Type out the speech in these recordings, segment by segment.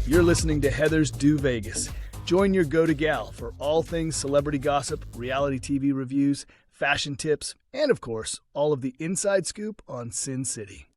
You're listening to Heather's Deux Vegas. Join your go-to gal for all things celebrity gossip, reality TV reviews, fashion tips, and of course, all of the inside scoop on Sin City.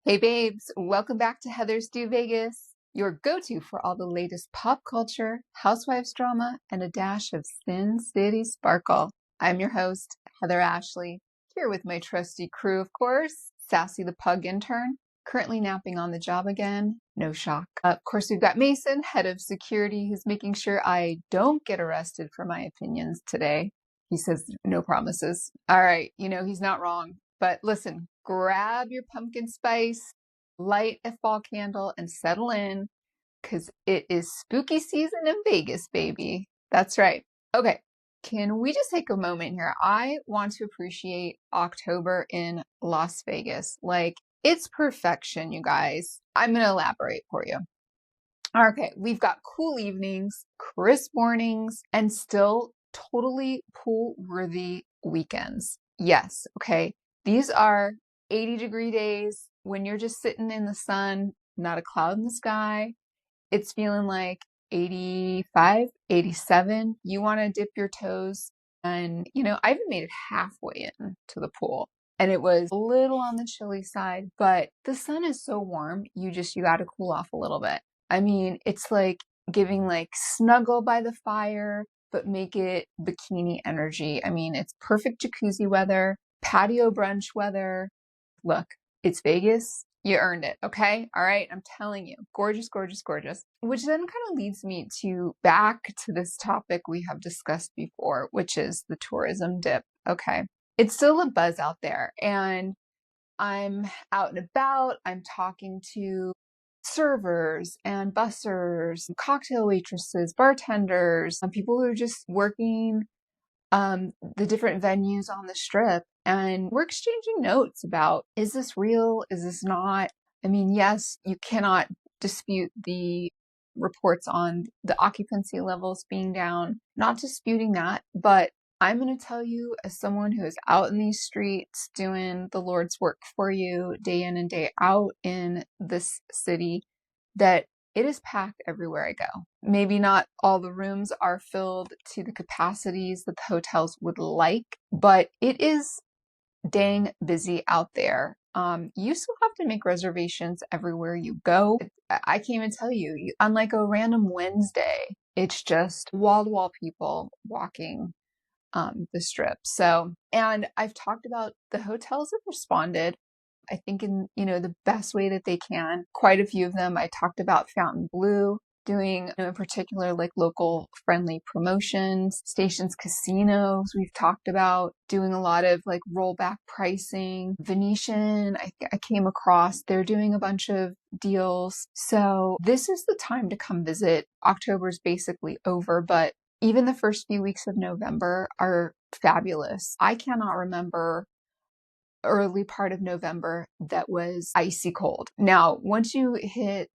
Hey babes, welcome back to Heather's Deux Vegas, your go-to for all the latest pop culture, housewives drama, and a dash of Sin City sparkle. I'm your host, Heather Ashley, here with my trusty crew, of course. Sassy the pug intern, currently napping on the job again, no shock. Of course, we've got Mason, head of security, who's making sure I don't get arrested for my opinions today. He says no promises. All right, he's not wrong. But listen, grab your pumpkin spice, light a fall candle, and settle in, because it is spooky season in Vegas, baby. That's right. Okay, can we just take a moment here? I want to appreciate October in Las Vegas. Like, it's perfection, you guys. I'm going to elaborate for you. Okay, we've got cool evenings, crisp mornings, and still totally pool-worthy weekends. Yes, okay. These are 80-degree days when you're just sitting in the sun, not a cloud in the sky. It's feeling like 85, 87. You want to dip your toes. And, I even made it halfway in to the pool. And it was a little on the chilly side, but the sun is so warm, you got to cool off a little bit. I mean, it's like giving snuggle by the fire, but make it bikini energy. I mean, it's perfect jacuzzi weather. Patio brunch weather. Look, it's Vegas. You earned it. Okay. All right. I'm telling you, gorgeous, gorgeous, gorgeous. Which then kind of leads me back to this topic we have discussed before, which is the tourism dip. Okay. It's still a buzz out there, and I'm out and about. I'm talking to servers and bussers, cocktail waitresses, bartenders, and people who are just working the different venues on the strip, and we're exchanging notes about, is this real? Is this not? I mean, yes, you cannot dispute the reports on the occupancy levels being down, not disputing that, but I'm going to tell you, as someone who is out in these streets doing the Lord's work for you day in and day out in this city, that it is packed everywhere I go. Maybe not all the rooms are filled to the capacities that the hotels would like, but it is dang busy out there. You still have to make reservations everywhere you go. I can't even tell you, unlike a random Wednesday, it's just wall-to-wall people walking the strip. So, and I've talked about the hotels have responded, I think, in, the best way that they can. Quite a few of them. I talked about Fontainebleau doing, in particular, local friendly promotions. Stations Casinos, we've talked about doing a lot of rollback pricing. Venetian, I came across, they're doing a bunch of deals. So this is the time to come visit. October's basically over, but even the first few weeks of November are fabulous. I cannot remember early part of November that was icy cold. Now, once you hit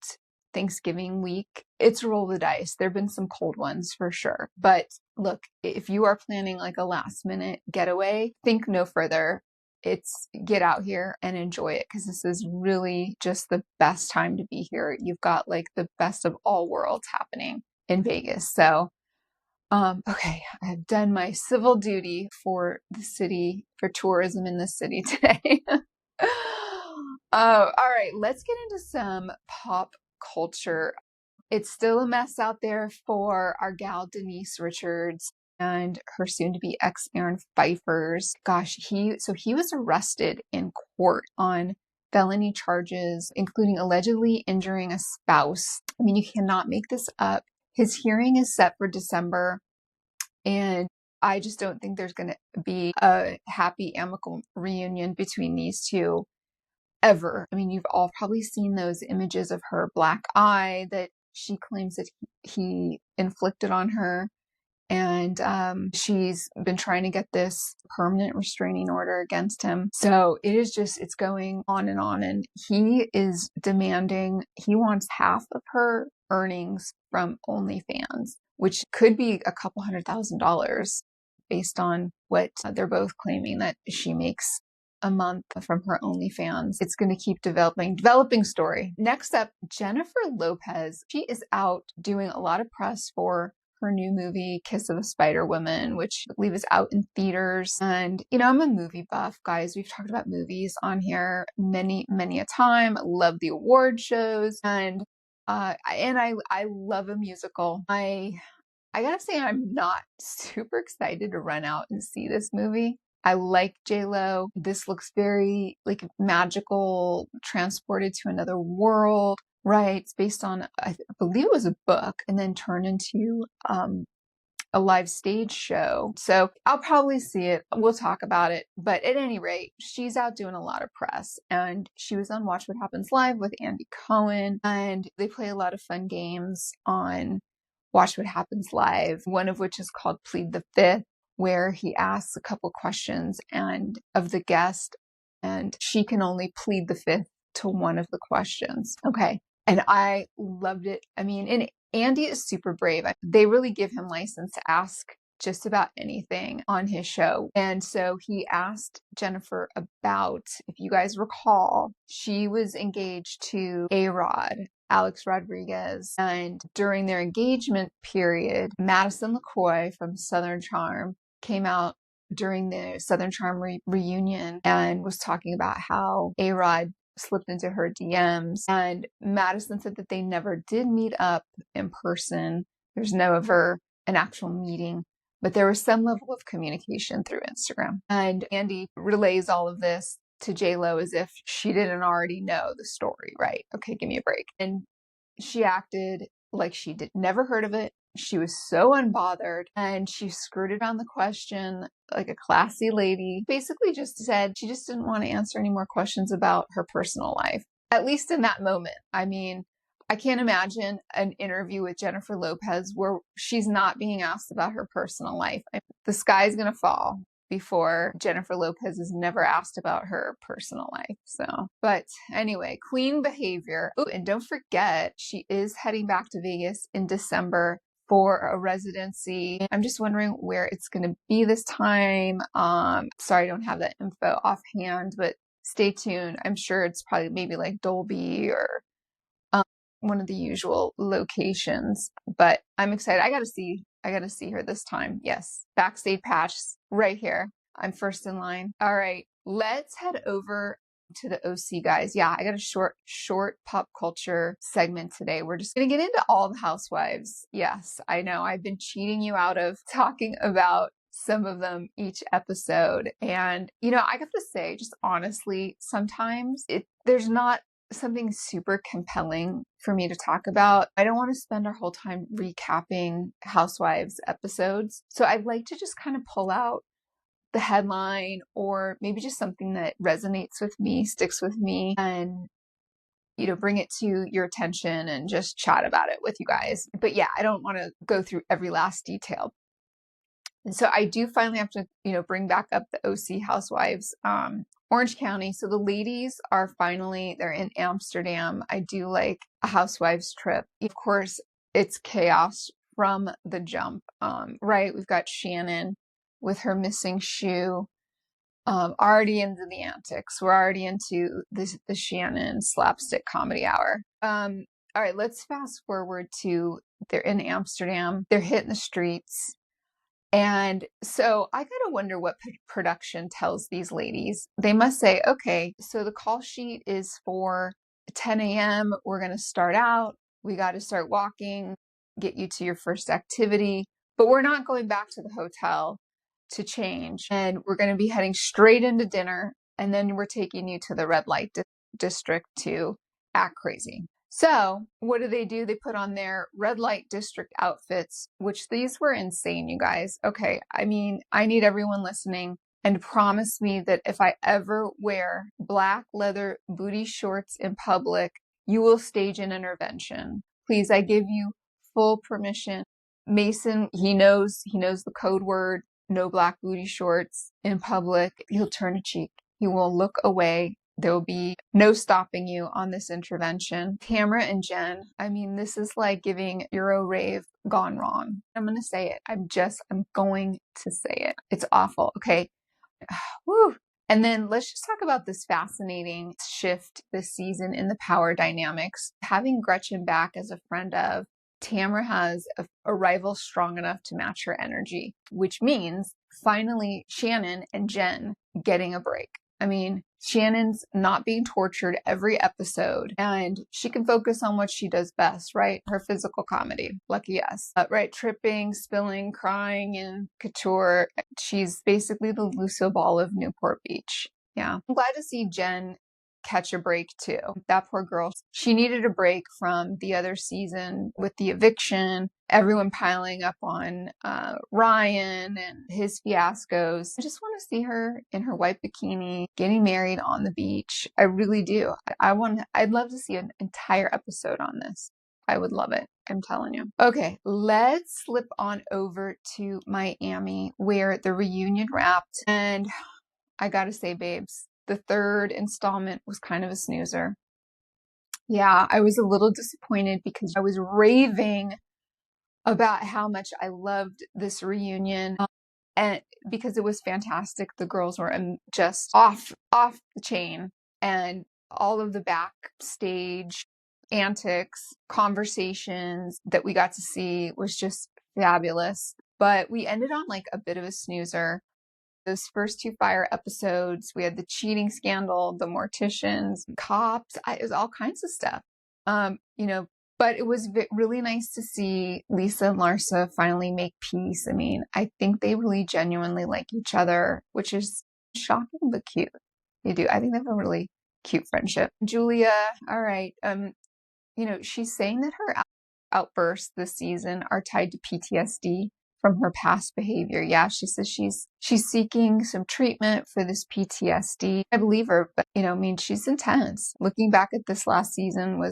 Thanksgiving week, it's a roll of the dice. There have been some cold ones for sure. But look, if you are planning a last minute getaway, think no further. It's get out here and enjoy it, because this is really just the best time to be here. You've got the best of all worlds happening in Vegas. So okay, I've done my civil duty for the city, for tourism in the city today. All right, let's get into some pop culture. It's still a mess out there for our gal Denise Richards and her soon-to-be ex Aaron Phypers. Gosh, he was arrested in court on felony charges, including allegedly injuring a spouse. I mean, you cannot make this up. His hearing is set for December, and I just don't think there's going to be a happy, amicable reunion between these two ever. I mean, you've all probably seen those images of her black eye that she claims that he inflicted on her. And she's been trying to get this permanent restraining order against him. So it's going on. And he is demanding, he wants half of her earnings from OnlyFans, which could be a couple $100,000 based on what they're both claiming that she makes a month from her OnlyFans. It's going to keep developing story. Next up, Jennifer Lopez. She is out doing a lot of press for her new movie, Kiss of the Spider Woman, which I believe is out in theaters. And, I'm a movie buff, guys. We've talked about movies on here many, many a time. I love the award shows. And I love a musical. I gotta say, I'm not super excited to run out and see this movie. I like J.Lo. This looks very magical, transported to another world, right? It's based on, I believe it was a book and then turned into a live stage show. So I'll probably see it. We'll talk about it. But at any rate, she's out doing a lot of press. And she was on Watch What Happens Live with Andy Cohen. And they play a lot of fun games on Watch What Happens Live, one of which is called Plead the Fifth, where he asks a couple questions of the guest, and she can only plead the fifth to one of the questions. Okay. And I loved it. I mean, and Andy is super brave. They really give him license to ask just about anything on his show. And so he asked Jennifer about, if you guys recall, she was engaged to A-Rod, Alex Rodriguez. And during their engagement period, Madison LaCroix from Southern Charm came out during the Southern Charm reunion and was talking about how A-Rod slipped into her DMs. And Madison said that they never did meet up in person. There's never an actual meeting, but there was some level of communication through Instagram. And Andy relays all of this to J.Lo as if she didn't already know the story, right? Okay, give me a break. And she acted like she never heard of it. She was so unbothered, and she skirted around the question like a classy lady. Basically just said she just didn't want to answer any more questions about her personal life, at least in that moment. I mean, I can't imagine an interview with Jennifer Lopez where she's not being asked about her personal life. The sky's going to fall before Jennifer Lopez is never asked about her personal life. So, but anyway, clean behavior. Oh, and don't forget, she is heading back to Vegas in December for a residency. I'm just wondering where it's going to be this time. Sorry, I don't have that info offhand, but stay tuned. I'm sure it's probably maybe like Dolby or one of the usual locations, but I'm excited. I got to see her this time. Yes. Backstage pass right here. I'm first in line. All right. Let's head over to the OC, guys. Yeah, I got a short pop culture segment today. We're just going to get into all the housewives. Yes, I know. I've been cheating you out of talking about some of them each episode. And, I got to say, just honestly, sometimes there's not something super compelling for me to talk about. I don't want to spend our whole time recapping Housewives episodes. So I'd like to just kind of pull out the headline or maybe just something that resonates with me, sticks with me, and bring it to your attention and just chat about it with you guys. But yeah, I don't want to go through every last detail. And so I do finally have to, bring back up the OC Housewives, Orange County. So the ladies are they're in Amsterdam. I do like a housewives trip. Of course, it's chaos from the jump, right? We've got Shannon with her missing shoe, already into the antics. We're already into the Shannon slapstick comedy hour. All right, let's fast forward to they're in Amsterdam. They're hitting the streets. And so I gotta wonder what production tells these ladies. They must say, okay, so the call sheet is for 10 a.m. We're going to start out. We got to start walking, get you to your first activity, but we're not going back to the hotel to change. And we're going to be heading straight into dinner. And then we're taking you to the red light district to act crazy. So what do? They put on their red light district outfits, which these were insane, you guys. Okay. I mean, I need everyone listening and promise me that if I ever wear black leather booty shorts in public, you will stage an intervention. Please, I give you full permission. Mason, he knows the code word, no black booty shorts in public. He'll turn a cheek. He will look away There will be no stopping you on this intervention. Tamara and Jen, I mean, this is like giving Euro rave gone wrong. I'm going to say it. I'm going to say it. It's awful. Okay. Woo. And then let's just talk about this fascinating shift this season in the power dynamics. Having Gretchen back as a friend of Tamara has a rival strong enough to match her energy, which means finally Shannon and Jen getting a break. I mean, Shannon's not being tortured every episode and she can focus on what she does best, right? Her physical comedy. Lucky us. Right? Tripping, spilling, crying in couture. She's basically the Lucille Ball of Newport Beach. Yeah. I'm glad to see Jen catch a break too. That poor girl, she needed a break from the other season with the eviction, everyone piling up on Ryan and his fiascos. I just want to see her in her white bikini getting married on the beach. I really do. I'd love to see an entire episode on this. I would love it. I'm telling you. Okay, let's slip on over to Miami where the reunion wrapped. And I gotta say, babes, the third installment was kind of a snoozer. Yeah, I was a little disappointed because I was raving about how much I loved this reunion. And because it was fantastic, the girls were just off the chain, and all of the backstage antics, conversations that we got to see was just fabulous. But we ended on like a bit of a snoozer. Those first two fire episodes, we had the cheating scandal, the morticians, cops, it was all kinds of stuff. But it was really nice to see Lisa and Larsa finally make peace. I mean, I think they really genuinely like each other, which is shocking but cute. They do. I think they have a really cute friendship. Julia, all right. She's saying that her outbursts this season are tied to PTSD from her past behavior. Yeah, she says she's seeking some treatment for this PTSD. I believe her, but she's intense. Looking back at this last season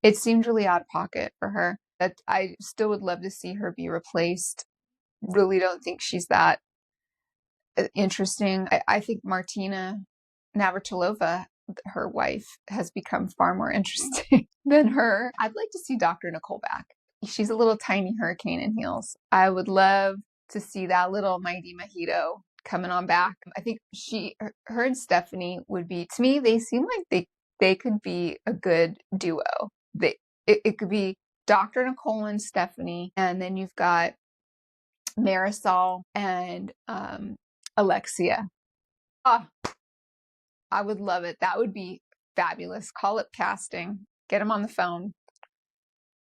it seemed really out of pocket for her. That I still would love to see her be replaced. Really don't think she's that interesting. I think Martina Navratilova, her wife, has become far more interesting than her. I'd like to see Dr. Nicole back. She's a little tiny hurricane in heels. I would love to see that little mighty mojito coming on back. I think her and Stephanie would be, to me, they seem like they could be a good duo. It could be Dr. Nicole and Stephanie, and then you've got Marisol and Alexia. I would love it. That would be fabulous. Call up casting. Get them on the phone.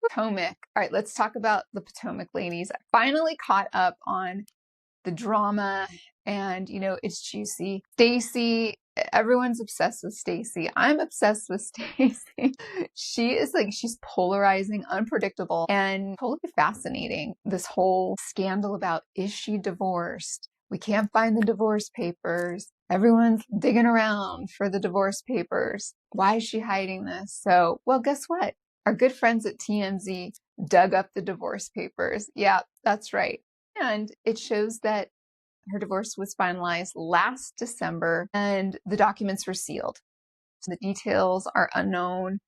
Potomac. All right, let's talk about the Potomac ladies. I finally caught up on the drama, and it's juicy. Stacy, everyone's obsessed with Stacy. I'm obsessed with Stacy. She's polarizing, unpredictable, and totally fascinating. This whole scandal about, is she divorced? We can't find the divorce papers. Everyone's digging around for the divorce papers. Why is she hiding this? So, well, guess what? Our good friends at TMZ dug up the divorce papers. Yeah, that's right. And it shows that her divorce was finalized last December and the documents were sealed. So the details are unknown.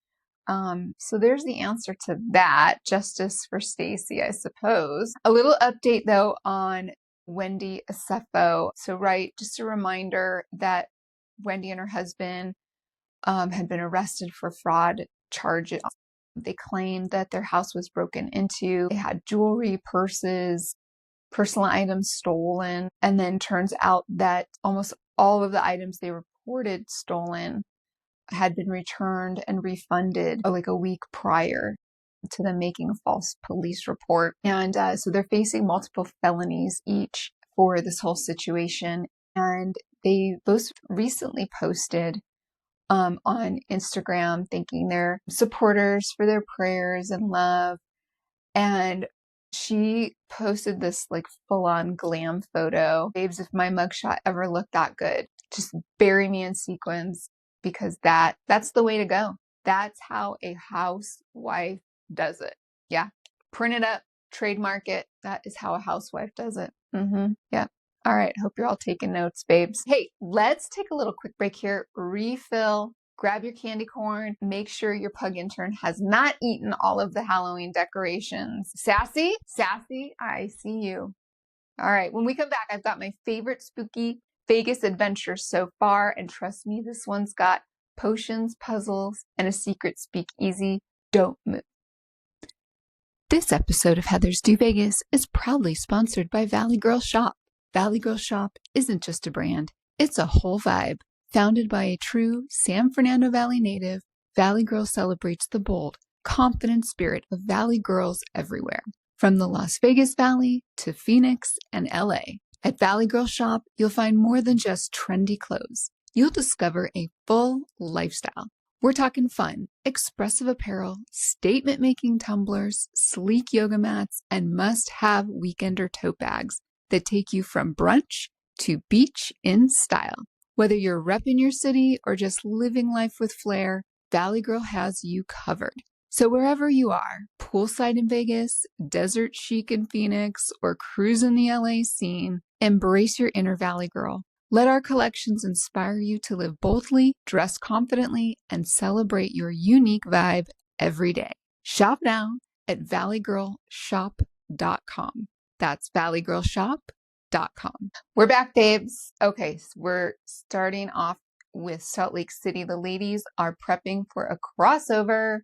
So there's the answer to that. Justice for Stacy, I suppose. A little update though on Wendy Acefo. So just a reminder that Wendy and her husband had been arrested for fraud charges. They claimed that their house was broken into. They had jewelry, purses, personal items stolen. And then turns out that almost all of the items they reported stolen had been returned and refunded like a week prior to them making a false police report. And so they're facing multiple felonies each for this whole situation. And they both recently posted on Instagram thanking their supporters for their prayers and love. And she posted this like full-on glam photo. Babes, if my mugshot ever looked that good, just bury me in sequins, because that's the way to go. That's how a housewife does it. Yeah. Print it up, trademark it. That is how a housewife does it. Yeah. All right, hope you're all taking notes, babes. Hey, let's take a little quick break here, refill, grab your candy corn, make sure your pug intern has not eaten all of the Halloween decorations. Sassy? Sassy, I see you. All right, when we come back, I've got my favorite spooky Vegas adventure so far, and trust me, this one's got potions, puzzles, and a secret speakeasy. Don't move. This episode of Heather's Deux Vegas is proudly sponsored by Valley Girl Shop. Valley Girl Shop isn't just a brand, it's a whole vibe. Founded by a true San Fernando Valley native, Valley Girl celebrates the bold, confident spirit of Valley girls everywhere, from the Las Vegas Valley to Phoenix and LA. At Valley Girl Shop, you'll find more than just trendy clothes. You'll discover a full lifestyle. We're talking fun, expressive apparel, statement-making tumblers, sleek yoga mats, and must-have weekender tote bags that take you from brunch to beach in style. Whether you're repping your city or just living life with flair, Valley Girl has you covered. So wherever you are, poolside in Vegas, desert chic in Phoenix, or cruising the LA scene, embrace your inner Valley Girl. Let our collections inspire you to live boldly, dress confidently, and celebrate your unique vibe every day. Shop now at valleygirlshop.com. That's valleygirlshop.com. We're back, babes. Okay, so we're starting off with Salt Lake City. The ladies are prepping for a crossover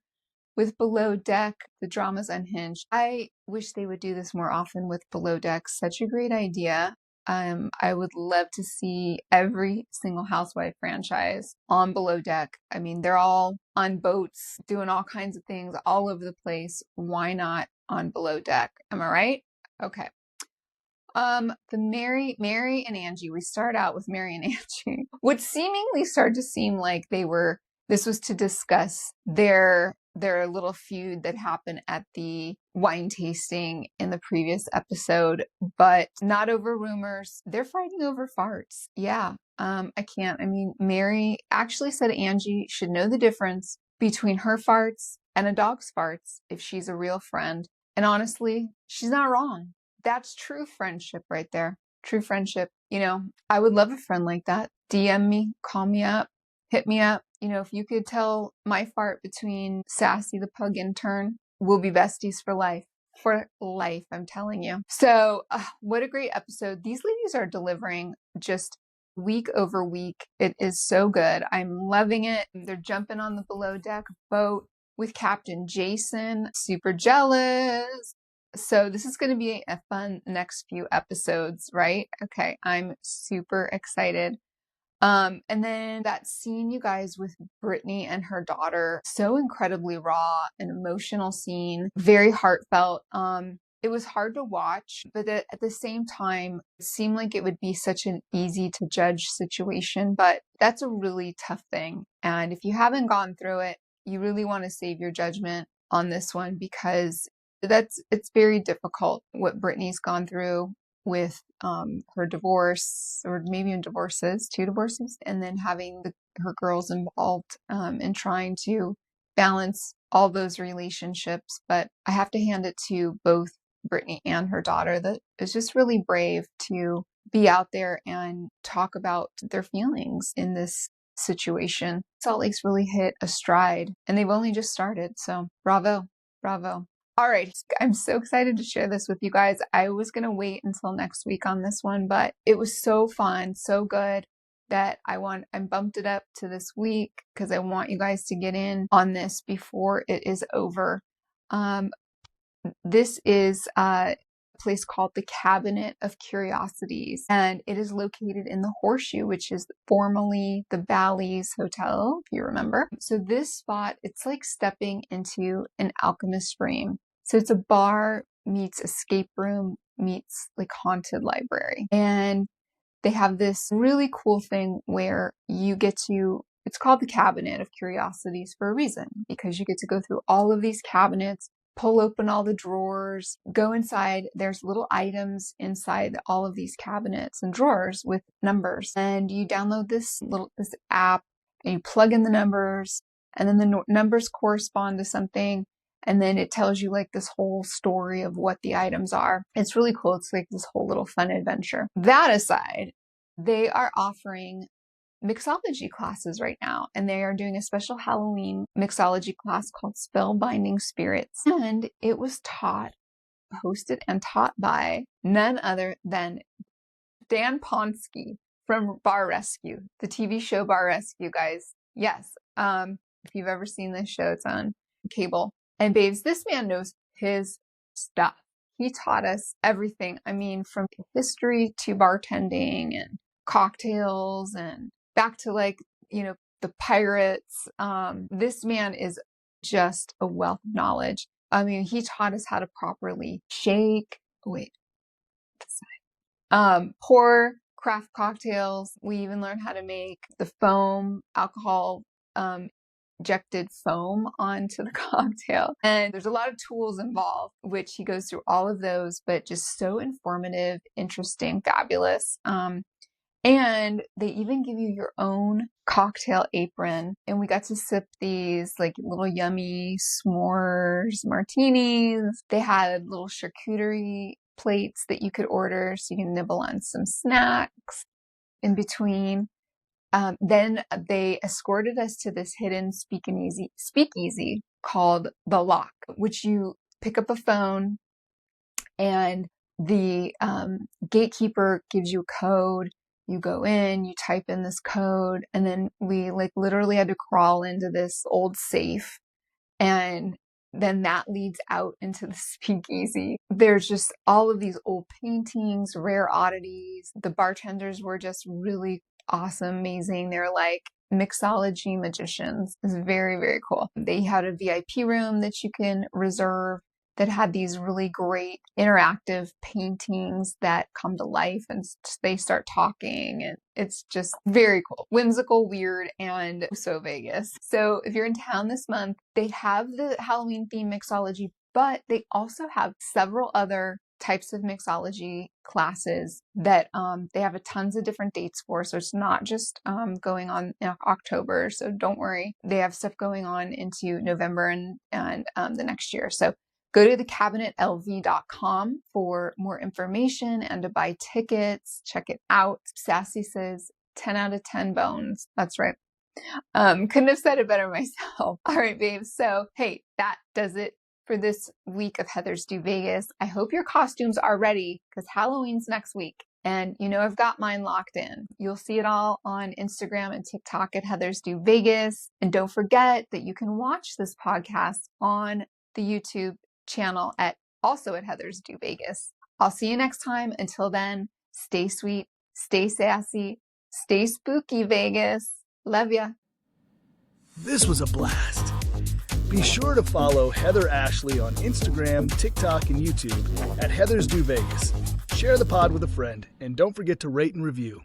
with Below Deck. The drama's unhinged. I wish they would do this more often with Below Deck. Such a great idea. I would love to see every single Housewife franchise on Below Deck. I mean, they're all on boats, doing all kinds of things all over the place. Why not on Below Deck? Am I right? Okay. The Mary and Angie, we start out with Mary and Angie, would seemingly start to seem like this was to discuss their little feud that happened at the wine tasting in the previous episode, but not over rumors. They're fighting over farts. Yeah. I mean, Mary actually said Angie should know the difference between her farts and a dog's farts if she's a real friend. And honestly, she's not wrong. That's true friendship right there. True friendship. You know, I would love a friend like that. DM me, call me up, hit me up. You know, if you could tell my fart between Sassy the pug intern, we'll be besties for life. For life, I'm telling you. So, what a great episode. These ladies are delivering just week over week. It is so good. I'm loving it. They're jumping on the Below Deck boat with Captain Jason. Super jealous. So this is going to be a fun next few episodes, right? Okay, I'm super excited. And then that scene, you guys, with Brittany and her daughter, so incredibly raw, an emotional scene, very heartfelt. It was hard to watch, but at the same time, it seemed like it would be such an easy to judge situation, but that's a really tough thing. And if you haven't gone through it, you really want to save your judgment on this one because it's very difficult what Brittany's gone through with her divorce, or maybe in divorces, 2 divorces, and then having her girls involved in trying to balance all those relationships. But I have to hand it to both Brittany and her daughter that is just really brave to be out there and talk about their feelings in this situation. Salt Lake's really hit a stride, and they've only just started. So bravo, bravo. All right, I'm so excited to share this with you guys. I was going to wait until next week on this one, but it was so fun, so good that I bumped it up to this week because I want you guys to get in on this before it is over. This is a place called the Cabinet of Curiosities, and it is located in the Horseshoe, which is formerly the Bally's Hotel, if you remember. So this spot, it's like stepping into an alchemist's dream. So it's a bar meets escape room meets like haunted library. And they have this really cool thing where you get to, it's called the Cabinet of Curiosities for a reason, because you get to go through all of these cabinets, pull open all the drawers, go inside. There's little items inside all of these cabinets and drawers with numbers. And you download this app and you plug in the numbers, and then the numbers correspond to something. And then it tells you like this whole story of what the items are. It's really cool. It's like this whole little fun adventure. That aside, they are offering mixology classes right now, and they are doing a special Halloween mixology class called Spellbinding Spirits. And it was hosted and taught by none other than Dan Ponsky from Bar Rescue, the TV show Bar Rescue, guys. Yes. If you've ever seen this show, it's on cable. And babes, this man knows his stuff. He taught us everything. I mean, from history to bartending and cocktails and back to like, the pirates. This man is just a wealth of knowledge. I mean, he taught us how to properly pour craft cocktails. We even learned how to make the foam, alcohol, injected foam onto the cocktail. And there's a lot of tools involved, which he goes through all of those, but just so informative, interesting, fabulous. And they even give you your own cocktail apron. And we got to sip these like little yummy s'mores martinis. They had little charcuterie plates that you could order so you can nibble on some snacks in between. Then they escorted us to this hidden speakeasy called The Lock, which you pick up a phone and the gatekeeper gives you a code. You go in, you type in this code, and then we like literally had to crawl into this old safe, and then that leads out into the speakeasy. There's just all of these old paintings, rare oddities. The bartenders were just really awesome, amazing. They're like mixology magicians. It's very, very cool. They had a VIP room that you can reserve that had these really great interactive paintings that come to life and they start talking, and it's just very cool, whimsical, weird, and so Vegas. So if you're in town this month, they have the Halloween theme mixology, but they also have several other types of mixology classes that they have tons of different dates for. So it's not just going on in October. So don't worry. They have stuff going on into November and the next year. So go to thecabinetlv.com for more information and to buy tickets. Check it out. Sassy says 10 out of 10 bones. That's right. Couldn't have said it better myself. All right, babes. So, hey, that does it for this week of Heather's Deux Vegas. I hope your costumes are ready because Halloween's next week. And I've got mine locked in. You'll see it all on Instagram and TikTok at Heather's Deux Vegas. And don't forget that you can watch this podcast on the YouTube channel also at Heather's Deux Vegas. I'll see you next time. Until then, stay sweet, stay sassy, stay spooky, Vegas. Love ya. This was a blast. Be sure to follow Heather Ashley on Instagram, TikTok, and YouTube at Heather's Deux Vegas. Share the pod with a friend, and don't forget to rate and review.